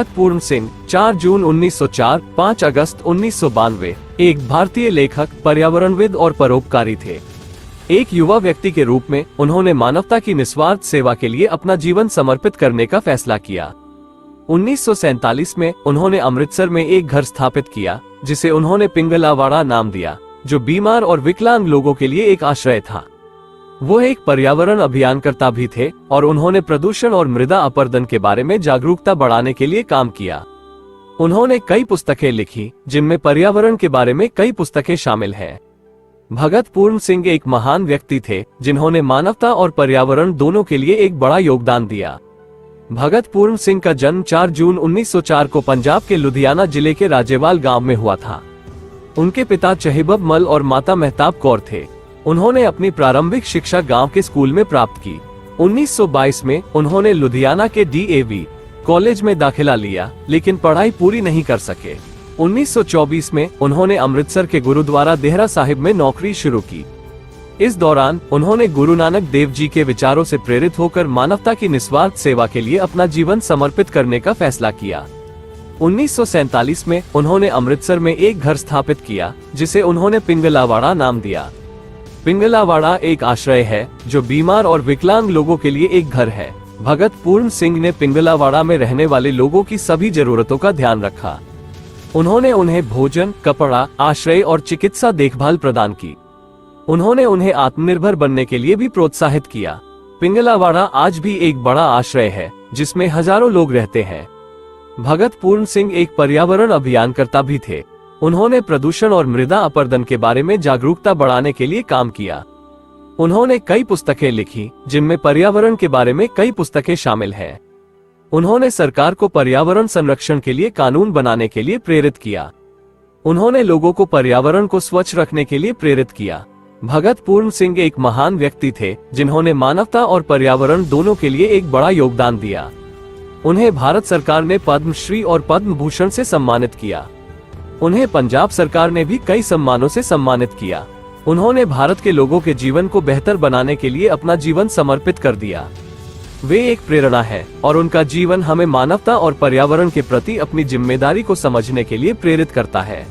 भगत पूर्ण सिंह 4 जून 1904, 5 अगस्त 1992 एक भारतीय लेखक, पर्यावरणविद और परोपकारी थे। एक युवा व्यक्ति के रूप में उन्होंने मानवता की निस्वार्थ सेवा के लिए अपना जीवन समर्पित करने का फैसला किया। 1947 में उन्होंने अमृतसर में एक घर स्थापित किया, जिसे उन्होंने पिंगलावाड़ा नाम दिया, जो बीमार और विकलांग लोगों के लिए एक आश्रय था। वो एक पर्यावरण अभियानकर्ता भी थे और उन्होंने प्रदूषण और मृदा अपरदन के बारे में जागरूकता बढ़ाने के लिए काम किया। उन्होंने कई पुस्तकें लिखी, जिनमें पर्यावरण के बारे में कई पुस्तकें शामिल हैं। भगत पूर्ण सिंह एक महान व्यक्ति थे, जिन्होंने मानवता और पर्यावरण दोनों के लिए एक बड़ा योगदान दिया। भगत पूर्ण सिंह का जन्म 4 जून 1904 को पंजाब के लुधियाना जिले के राजेवाल गांव में हुआ था। उनके पिता चहिबब मल और माता मेहताब कौर थे। उन्होंने अपनी प्रारंभिक शिक्षा गांव के स्कूल में प्राप्त की। 1922 में उन्होंने लुधियाना के DAV कॉलेज में दाखिला लिया, लेकिन पढ़ाई पूरी नहीं कर सके। 1924 में उन्होंने अमृतसर के गुरुद्वारा देहरा साहिब में नौकरी शुरू की। इस दौरान उन्होंने गुरु नानक देव जी के विचारों से प्रेरित होकर मानवता की निस्वार्थ सेवा के लिए अपना जीवन समर्पित करने का फैसला किया। 1947 में उन्होंने अमृतसर में एक घर स्थापित किया, जिसे उन्होंने पिंगलावाड़ा नाम दिया। पिंगलावाड़ा एक आश्रय है, जो बीमार और विकलांग लोगों के लिए एक घर है। भगत पूर्ण सिंह ने पिंगलावाड़ा में रहने वाले लोगों की सभी जरूरतों का ध्यान रखा। उन्होंने उन्हें भोजन, कपड़ा, आश्रय और चिकित्सा देखभाल प्रदान की। उन्होंने उन्हें आत्मनिर्भर बनने के लिए भी प्रोत्साहित किया। पिंगलावाड़ा आज भी एक बड़ा आश्रय है, जिसमें हजारों लोग रहते हैं। भगत पूर्ण सिंह एक पर्यावरण अभियानकर्ता भी थे। उन्होंने प्रदूषण और मृदा अपरदन के बारे में जागरूकता बढ़ाने के लिए काम किया। उन्होंने कई पुस्तकें लिखी, जिनमें पर्यावरण के बारे में कई पुस्तकें शामिल हैं। उन्होंने सरकार को पर्यावरण संरक्षण के लिए कानून बनाने के लिए प्रेरित किया। उन्होंने लोगों को पर्यावरण को स्वच्छ रखने के लिए प्रेरित किया। भगत पूर्ण सिंह एक महान व्यक्ति थे, जिन्होंने मानवता और पर्यावरण दोनों के लिए एक बड़ा योगदान दिया। उन्हें भारत सरकार ने पद्मश्री और पद्म भूषण से सम्मानित किया। उन्हें पंजाब सरकार ने भी कई सम्मानों से सम्मानित किया। उन्होंने भारत के लोगों के जीवन को बेहतर बनाने के लिए अपना जीवन समर्पित कर दिया। वे एक प्रेरणा है और उनका जीवन हमें मानवता और पर्यावरण के प्रति अपनी जिम्मेदारी को समझने के लिए प्रेरित करता है।